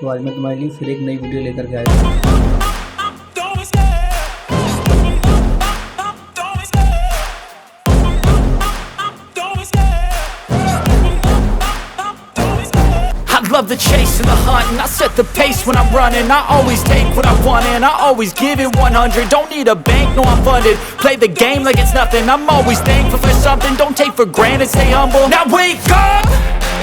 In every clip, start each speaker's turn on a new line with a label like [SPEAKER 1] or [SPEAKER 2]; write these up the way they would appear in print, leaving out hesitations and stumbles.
[SPEAKER 1] तो आज मैं तुम्हारे लिए फिर एक नई वीडियो लेकर के आया हूँ।
[SPEAKER 2] I love the chase and the hunt, and I set the pace when I'm running. I always take what I want and I always give it 100. Don't need a bank, no I'm funded. Play the game like it's nothing. I'm always thankful for something. Don't take for granted, stay humble. Now wake up!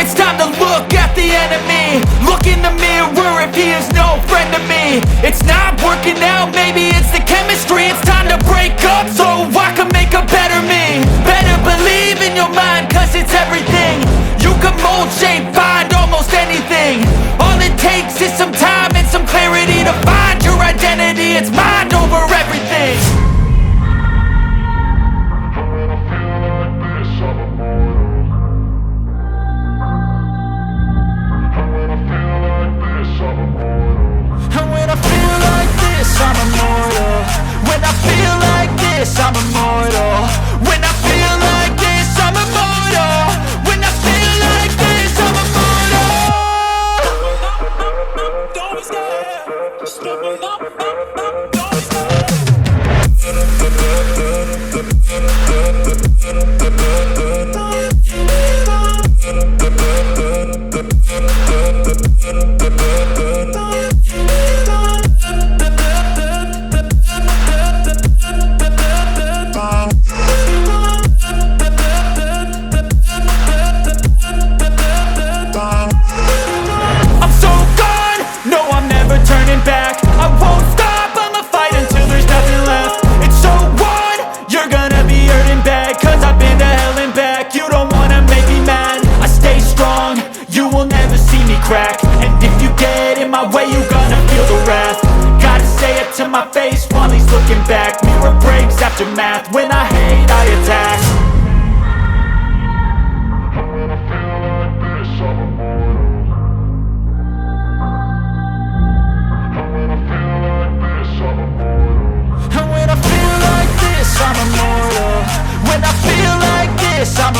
[SPEAKER 2] It's time to look at the enemy. Look in the mirror if he is no friend to me. It's not working out, maybe it's the chemistry. It's time to break up so I can make a better me. Better believe in your mind, cause it's everything. You can mold, shape, find almost anything. All it takes is some time and some clarity to find your identity. It's mind over everything. And when I feel like this, I'm immortal. When I feel like this, I'm immortal. When I feel like this, I'm immortal. When I feel like this, I'm immortal. Don't be scared. Just level up. Don't be scared. To my face while he's looking back. Mirror breaks after math. When I hate, I attack. And when I feel like this, I'm immortal. And when I feel like this, I'm immortal. And when I feel like this, I'm immortal. When I feel like this, I'm